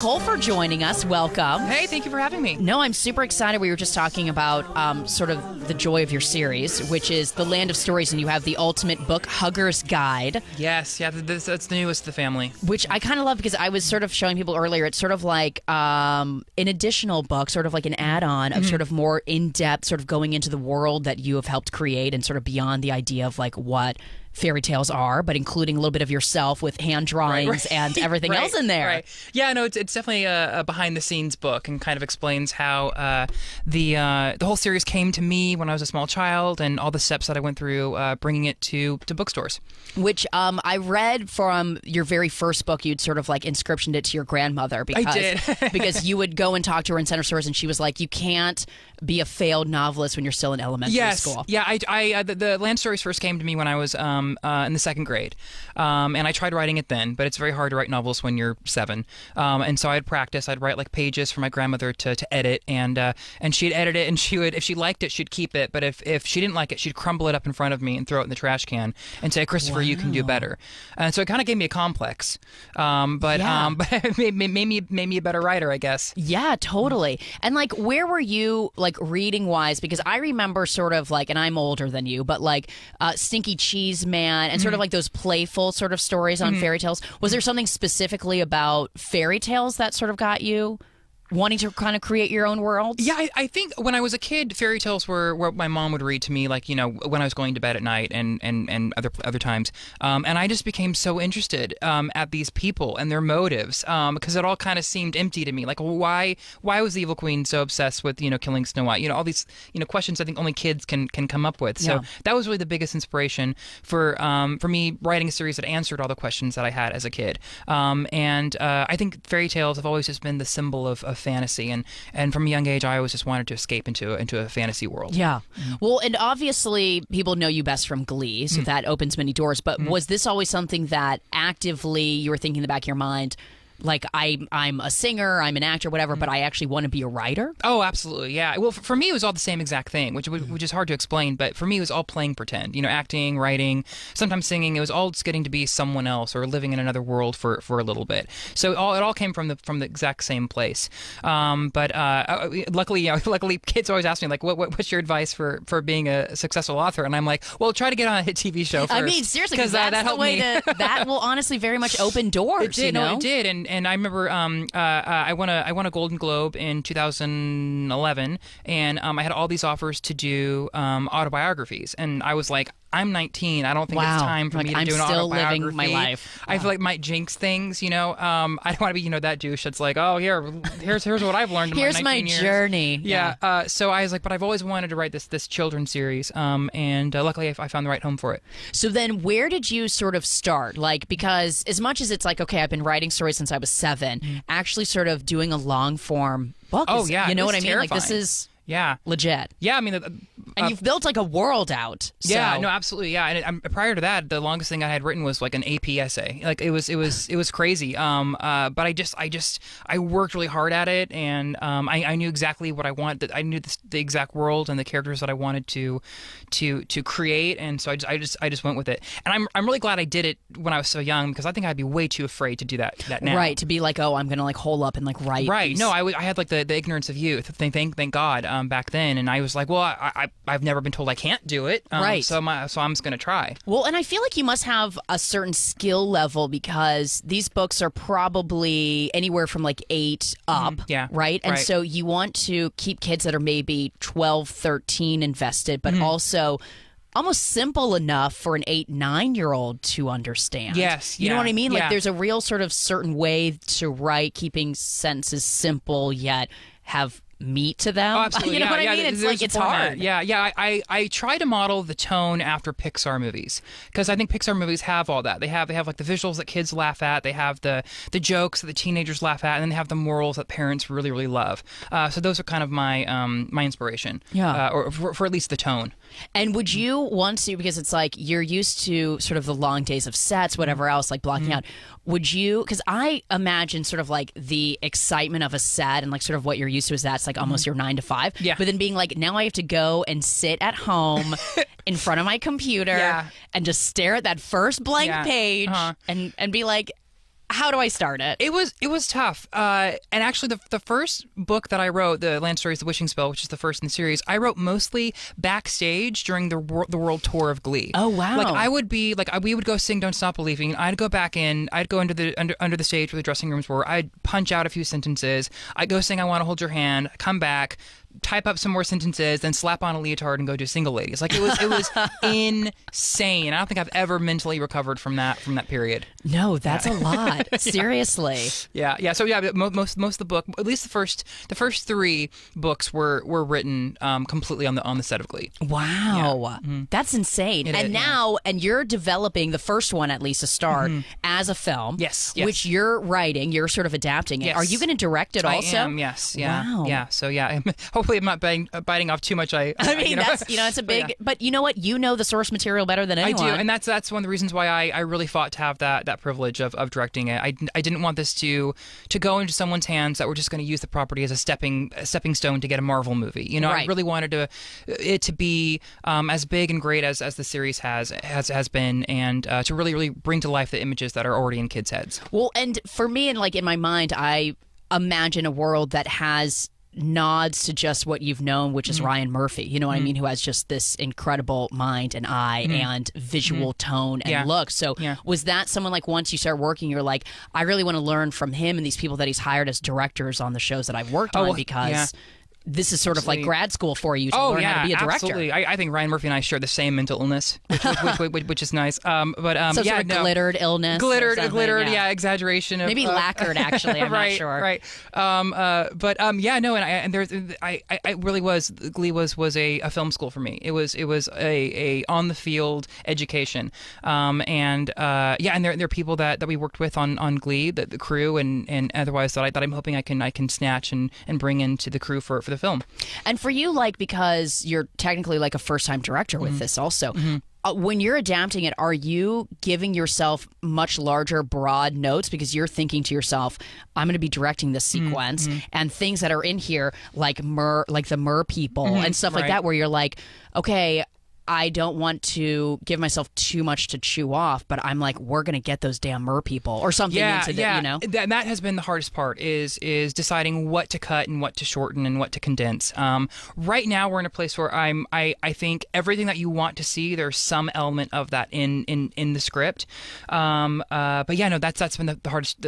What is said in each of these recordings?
Colfer joining us. Welcome. Hey, thank you for having me. No, I'm super excited. We were just talking about sort of the joy of your series, which is The Land of Stories, and you have the ultimate book hugger's guide. Yes, yeah, that's the newest of the family. Which I kind of love because I was sort of showing people earlier, it's sort of like an additional book, sort of like an add-on of sort of more in-depth, sort of going into the world that you have helped create and sort of beyond the idea of like what fairy tales are, but including a little bit of yourself with hand drawings and everything else in there. Right. Yeah, no, it's definitely a behind-the-scenes book and kind of explains how the whole series came to me when I was a small child and all the steps that I went through bringing it to bookstores. Which I read from your very first book, you'd sort of like inscriptioned it to your grandmother because, I did. because you would go and talk to her in center stores and she was like, you can't be a failed novelist when you're still in elementary school. Yeah, the Land Stories first came to me when I was in the second grade. And I tried writing it then, but it's very hard to write novels when you're 7. And so I'd practice. I'd write like pages for my grandmother to edit, and she'd edit it, and she would, if she liked it, she'd keep it, but if she didn't like it, she'd crumble it up in front of me and throw it in the trash can and say, Christopher, you can do better. And so it kind of gave me a complex, but it made me a better writer, I guess. Yeah, totally. And like, where were you like reading wise? Because I remember sort of like, and I'm older than you, but like Stinky Cheese Man and sort of like those playful sort of stories on fairy tales. Was there something specifically about fairy tales that sort of got you wanting to kind of create your own worlds? Yeah, I think when I was a kid, fairy tales were what my mom would read to me, like, you know, when I was going to bed at night and other times. And I just became so interested at these people and their motives because it all kind of seemed empty to me. Like, why was the evil queen so obsessed with, you know, killing Snow White? You know, all these, you know, questions I think only kids can come up with. So that was really the biggest inspiration for me writing a series that answered all the questions that I had as a kid. And I think fairy tales have always just been the symbol of fantasy, and from a young age I always just wanted to escape into a fantasy world. Yeah. Well, and obviously people know you best from Glee, so that opens many doors, but was this always something that actively you were thinking in the back of your mind, like, I'm a singer, I'm an actor, whatever, but I actually want to be a writer? Oh, absolutely, yeah. Well, for me, it was all the same exact thing, which is hard to explain, but for me, it was all playing pretend. You know, acting, writing, sometimes singing. It was all just getting to be someone else or living in another world for a little bit. So it all came from the exact same place. But luckily, kids always ask me, like, what's your advice for being a successful author? And I'm like, well, try to get on a hit TV show first. I mean, seriously, because that helped me. That will honestly very much open doors. It did, you know? No, it did, and I remember I won a Golden Globe in 2011, and I had all these offers to do autobiographies, and I was like, I'm 19. I don't think it's time for me to do an autobiography. I'm still living my life. I feel like might jinx things, you know. I don't want to be, you know, that douche that's like, oh, here's what I've learned in here's my 19 my years. journey. Yeah. So I was like, but I've always wanted to write this children's series, and luckily I found the right home for it. So then where did you sort of start? Like, because as much as it's like, okay, I've been writing stories since I was 7, actually sort of doing a long form book. You know what I mean? Terrifying. Like, this is legit. Yeah, I mean, and you've built like a world out. So. Yeah, no, absolutely, yeah. And prior to that, the longest thing I had written was like an AP essay. Like it was crazy. But I worked really hard at it, and I knew exactly what I wanted. I knew the exact world and the characters that I wanted to create, and so I just went with it. And I'm really glad I did it when I was so young, because I think I'd be way too afraid to do that now. Right, to be like, oh, I'm gonna like hole up and like write. Right. No, I had like the ignorance of youth. Thank God. Back then, and I was like, well, I've never been told I can't do it, right? So I'm just gonna try. Well, and I feel like you must have a certain skill level, because these books are probably anywhere from like 8 up, right? And so you want to keep kids that are maybe 12, 13 invested, but also almost simple enough for an 8, 9-year-old to understand. Yes, you know what I mean? Like, there's a real sort of certain way to write, keeping sentences simple yet have meat to them. Oh, absolutely. You know what I mean? It's like, it's hard. Yeah. I try to model the tone after Pixar movies, because I think Pixar movies have all that. They have like the visuals that kids laugh at. They have the jokes that the teenagers laugh at, and then they have the morals that parents really, really love. So those are kind of my inspiration. Yeah. Or for at least the tone. And would you want to, because it's like you're used to sort of the long days of sets, whatever else, like blocking out. Would you, because I imagine sort of like the excitement of a set and like sort of what you're used to is that's like almost your 9 to 5. Yeah. But then being like, now I have to go and sit at home in front of my computer and just stare at that first blank page and be like, how do I start it? It was tough. And actually, the first book that I wrote, The Land Stories, The Wishing Spell, which is the first in the series, I wrote mostly backstage during the world tour of Glee. Oh, wow. Like, I would be, like, we would go sing Don't Stop Believing. I'd go back in. I'd go under the stage where the dressing rooms were. I'd punch out a few sentences. I'd go sing I Want to Hold Your Hand, come back, type up some more sentences, then slap on a leotard and go do Single Ladies. Like, it was insane. I don't think I've ever mentally recovered from that period. No, that's a lot. Seriously. Yeah. So most of the book, at least the first 3 books were written completely on the set of Glee. Wow, that's insane. And you're developing the first one, at least to start, as a film. Yes. Which you're writing. You're sort of adapting it. Yes. Are you going to direct it also? I am. Yes. Yeah. Wow. Yeah. So hopefully I'm not biting off too much. I mean, that's a big. But you know what? You know the source material better than anyone. I do, and that's one of the reasons why I really fought to have that privilege of directing it. I didn't want this to go into someone's hands that were just going to use the property as a stepping stone to get a Marvel movie. You know, right. I really wanted it to be as big and great as the series has been, and to really bring to life the images that are already in kids' heads. Well, and for me, and like in my mind, I imagine a world that has nods to just what you've known, which is Ryan Murphy, you know what I mean, who has just this incredible mind and eye and visual tone and look. So was that someone, like, once you start working, you're like, I really want to learn from him and these people that he's hired as directors on the shows that I've worked on, because this is sort of like grad school for you to learn how to be a director. Absolutely. I think Ryan Murphy and I share the same mental illness, which is nice. But so sort of glittered illness, glittered, exaggeration. Maybe lacquered. Actually, I'm not sure. Right. And there's I really was. Glee was a film school for me. It was a on the field education. And there are people that we worked with on Glee, the crew and otherwise that I'm hoping I can snatch and bring into the crew for the film. And for you, like, because you're technically like a first-time director with this also, when you're adapting it, are you giving yourself much larger, broad notes because you're thinking to yourself, I'm going to be directing this sequence and things that are in here like the mer people and stuff like that, where you're like, okay, I don't want to give myself too much to chew off, but I'm like, we're going to get those damn mer people or something into the, you know? That has been the hardest part is deciding what to cut and what to shorten and what to condense. Right now we're in a place where I think everything that you want to see, there's some element of that in the script. But that's been the hardest.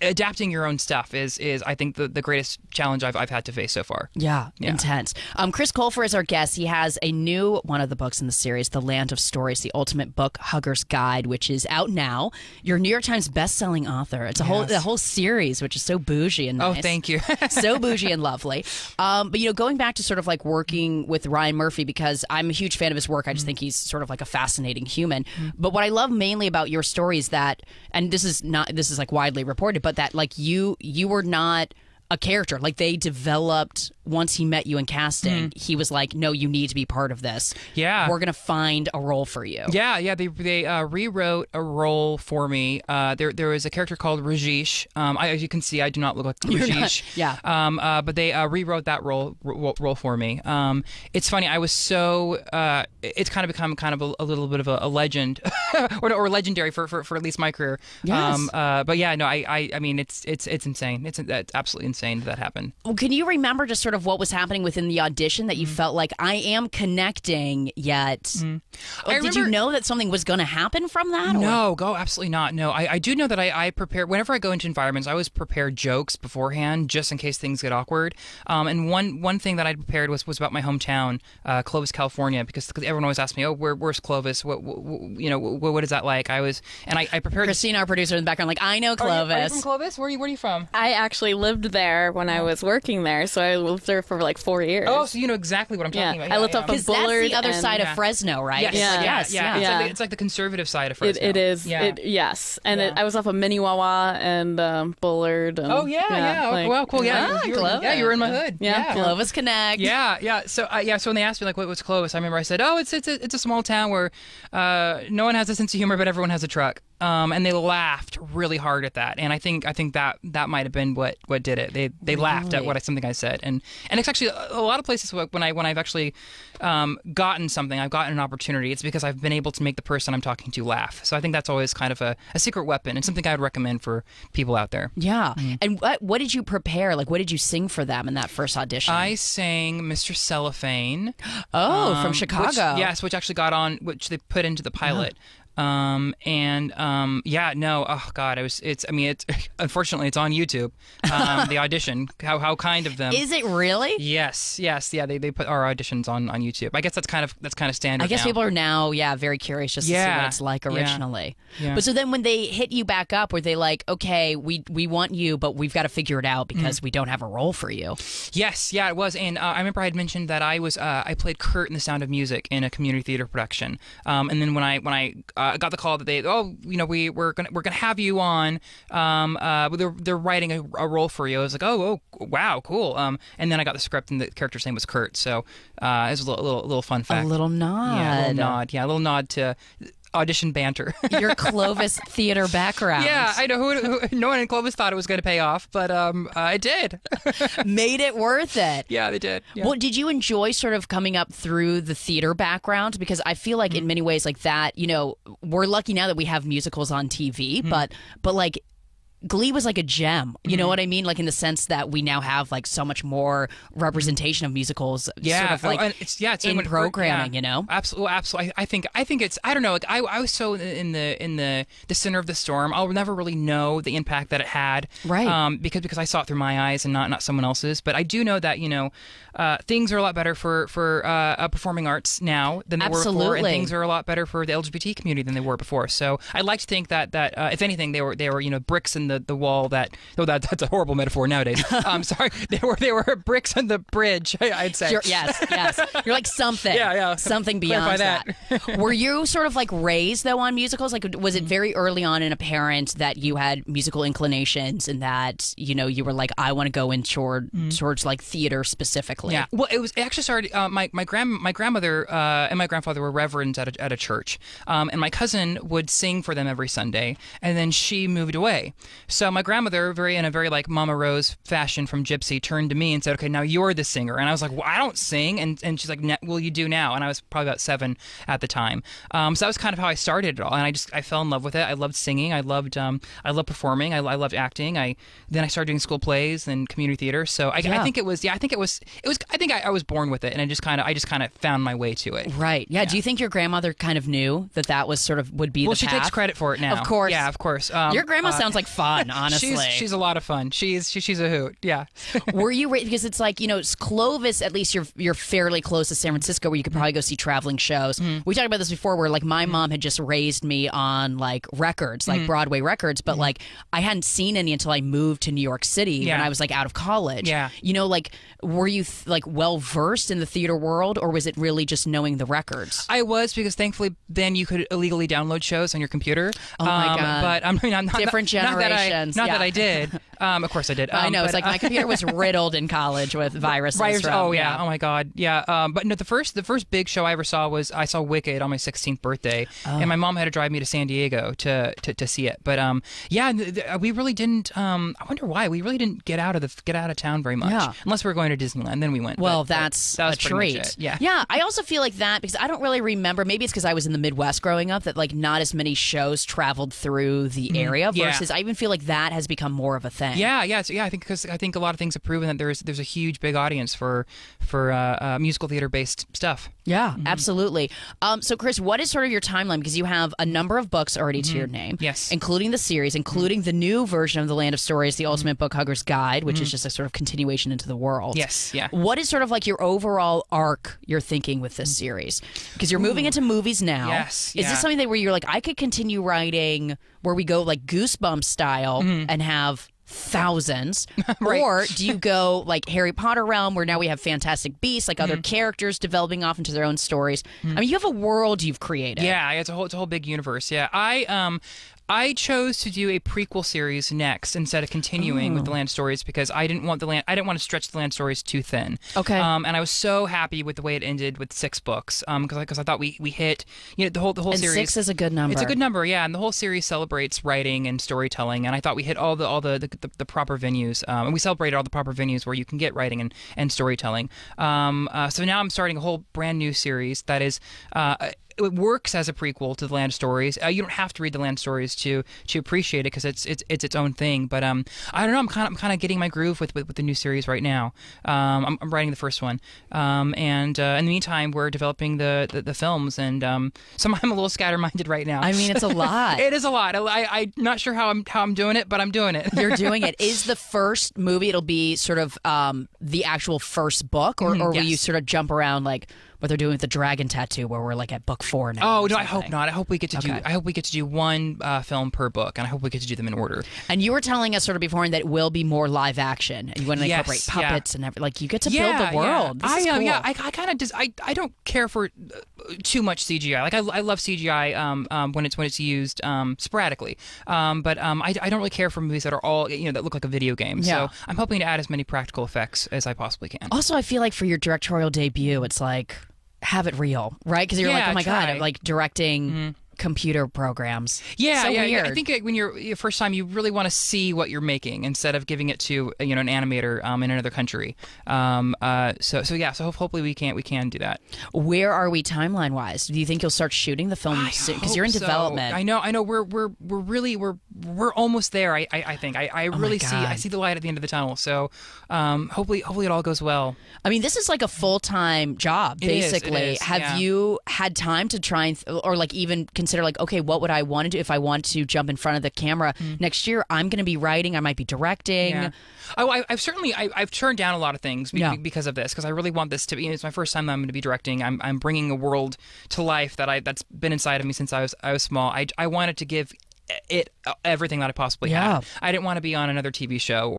Adapting your own stuff is I think the greatest challenge I've had to face so far. Yeah. Intense. Chris Colfer is our guest. He has a new one of the books in the series, The Land of Stories, the ultimate book hugger's guide, which is out now. You're a New York Times best-selling author. It's a whole series, which is so bougie and nice. Oh, thank you. So bougie and lovely. But going back to sort of like working with Ryan Murphy, because I'm a huge fan of his work. I just think he's sort of like a fascinating human. But what I love mainly about your story is that, and this is like widely reported, but that like you were not a character. Like, they developed, once he met you in casting, he was like, no, you need to be part of this. Yeah. We're going to find a role for you. Yeah. They rewrote a role for me. There was a character called Rajesh. As you can see, I do not look like Rajesh. But they rewrote that role for me. It's funny. I was so... it's kind of become kind of a little bit of a legend or legendary for at least my career. Yes. I mean, it's insane. It's absolutely insane that happened. Well, can you remember just sort of what was happening within the audition that you felt like, I am connecting, yet did you know that something was going to happen from that? No, absolutely not. No, I do know that I prepare, whenever I go into environments, I always prepare jokes beforehand just in case things get awkward. And one thing that I prepared was about my hometown, Clovis, California, because everyone always asks me, oh, where's Clovis? What is that like? I prepared. Christina, our producer in the background, like, I know Clovis. Are you from Clovis? Where are you from? I actually lived there when I was working there, so I lived there for like 4 years. Oh, so you know exactly what I'm talking about. I lived up in Bullard. That's the other side of Fresno, right? Yes. It's like the conservative side of Fresno. It is. Yeah. Yes. And I was off of Minnewawa and Bullard. And, well, cool. Yeah, you were in my hood. Yeah. Clovis Connect. Yeah. So when they asked me like what's Clovis, I remember I said, oh, it's a small town where no one has a sense of humor, but everyone has a truck. and they laughed really hard at that. And I think that might have been what did it. They laughed at something I said, and it's actually a lot of places when I've actually gotten something, I've gotten an opportunity. It's because I've been able to make the person I'm talking to laugh. So I think that's always kind of a secret weapon, and something I would recommend for people out there. Yeah. And what did you prepare? Like, what did you sing for them in that first audition? I sang Mr. Cellophane. From Chicago. Which actually got on, which they put into the pilot. Oh God, it's unfortunately it's on YouTube. The audition, how kind of them. Is it really? Yes, yeah, they put our auditions on YouTube. I guess that's kind of standard. I guess now. people are now very curious just to see what it's like originally. Yeah. But so then when they hit you back up, were they like, okay, we want you, but we've got to figure it out because we don't have a role for you? Yes, yeah, it was. And I remember I had mentioned that I played Kurt in The Sound of Music in a community theater production. And then when I got the call that we're gonna have you on. They're writing a role for you. I was like, oh wow, cool. And then I got the script, and the character's name was Kurt. So it was a little fun fact. A little nod. Yeah, a little nod to audition banter. Your Clovis theater background. Yeah, I know. Who no one in Clovis thought it was going to pay off, but it did. Made it worth it. Yeah, they did. Yeah. Well, did you enjoy sort of coming up through the theater background? Because I feel like in many ways like that, we're lucky now that we have musicals on TV, but like Glee was like a gem, you know what I mean? Like in the sense that we now have like so much more representation of musicals, sort of like it's in programming, Absolutely. I think it's, I don't know. Like I was so in the center of the storm. I'll never really know the impact that it had, right? Because I saw it through my eyes and not someone else's. But I do know that things are a lot better for performing arts now than they were before, and things are a lot better for the LGBT community than they were before. So I like to think that if anything, they were bricks in the wall that's a horrible metaphor nowadays. Sorry, they were bricks on the bridge. I'd say. Yes. You're like something. Yeah. Something beyond that. Were you sort of like raised though on musicals? Like, was it very early on and apparent that you had musical inclinations and that you were like, I want to go in towards like theater specifically? Yeah. Well, it actually started. My grandmother and my grandfather were reverends at a church, and my cousin would sing for them every Sunday, and then she moved away. So my grandmother, in a very like Mama Rose fashion from Gypsy, turned to me and said, "Okay, now you're the singer." And I was like, "Well, I don't sing." And she's like, "Well, you do now." And I was probably about 7 at the time. So that was kind of how I started it all. And I fell in love with it. I loved singing. I loved performing. I loved acting. Then I started doing school plays and community theater. So I think it was. I think I was born with it, and I just kind of found my way to it. Right. Yeah. Do you think your grandmother kind of knew that was sort of would be the path? Well, she takes credit for it now. Of course. Yeah, of course. Your grandma sounds like fun, honestly. She's a lot of fun. She's a hoot. Yeah. Were you because it's like Clovis? At least you're fairly close to San Francisco, where you could probably go see traveling shows. We talked about this before, where like my mom had just raised me on like records, like Broadway records, but like I hadn't seen any until I moved to New York City when I was like out of college. Yeah. Like were you like well versed in the theater world, or was it really just knowing the records? I was, because thankfully then you could illegally download shows on your computer. Oh my God! But I'm not different generations. Not that I did. Of course I did. I know. It's like my computer was riddled in college with viruses. Oh my God. Yeah. But no, the first big show I ever saw was I saw Wicked on my 16th birthday, and my mom had to drive me to San Diego to see it. But we really didn't. I wonder why we really didn't get out of town very much, unless we were going to Disneyland. Then we went. Well, that's a treat. Yeah. Yeah. I also feel like that because I don't really remember. Maybe it's because I was in the Midwest growing up that like not as many shows traveled through the area. Versus, I even feel like that has become more of a thing. Yeah. I think a lot of things have proven that there's a huge big audience for musical theater based stuff. Yeah, absolutely. So, Chris, what is sort of your timeline? Because you have a number of books already to your name, yes, including the series, including the new version of The Land of Stories, The Ultimate Book Hugger's Guide, which is just a sort of continuation into the world. Yes, yeah. What is sort of like your overall arc you're thinking with this series? Because you're moving into movies now. Yes. Is this something where you're like, I could continue writing where we go like Goosebumps style and have thousands, right. Or do you go like Harry Potter realm where now we have Fantastic Beasts, like other characters developing off into their own stories? I mean, you have a world you've created. Yeah, it's a whole big universe. Yeah, I chose to do a prequel series next instead of continuing with the Land stories because I didn't want to stretch the Land stories too thin. Okay. And I was so happy with the way it ended with 6 books. Because I thought we hit the whole and series. 6 is a good number. It's a good number, yeah. And the whole series celebrates writing and storytelling, and I thought we hit all the proper venues. And we celebrated all the proper venues where you can get writing and storytelling. So now I'm starting a whole brand new series that is. It works as a prequel to the Land stories. You don't have to read the Land stories to appreciate it because it's its own thing. But I don't know. I'm kind of getting my groove with the new series right now. I'm writing the first one, and in the meantime, we're developing the films. And so I'm a little scatterminded right now. I mean, it's a lot. It is a lot. I'm not sure how I'm doing it, but I'm doing it. You're doing it. Is the first movie? It'll be sort of the actual first book, or will you sort of jump around like what they're doing with the dragon tattoo, where we're like at book 4 now? Oh no, I hope not. I hope we get to do. I hope we get to do one film per book, and I hope we get to do them in order. And you were telling us sort of before that it will be more live action. You want to incorporate puppets and everything. Like you get to build the world. This is cool. I kind of just I don't care for too much CGI. Like I love CGI when it's used sporadically. But I don't really care for movies that are all that look like a video game. Yeah. So I'm hoping to add as many practical effects as I possibly can. Also, I feel like for your directorial debut, it's like have it real, right? Because you're like, oh my God, I'm like directing computer programs. Yeah, so weird. I think when you're your first time, you really want to see what you're making instead of giving it to an animator in another country. So hopefully we can do that. Where are we timeline wise? Do you think you'll start shooting the film soon? Because you're in development. I know. We're almost there. I think I really see the light at the end of the tunnel. So hopefully it all goes well. I mean, this is like a full-time job, basically. It is, Have you had time to try and or like even consider like, okay, what would I want to do if I want to jump in front of the camera next year? I'm going to be writing. I might be directing. Yeah. I've turned down a lot of things because of this, because I really want this to be. It's my first time that I'm going to be directing. I'm bringing a world to life that's been inside of me since I was small. I wanted to give it everything that I possibly had. I didn't want to be on another TV show.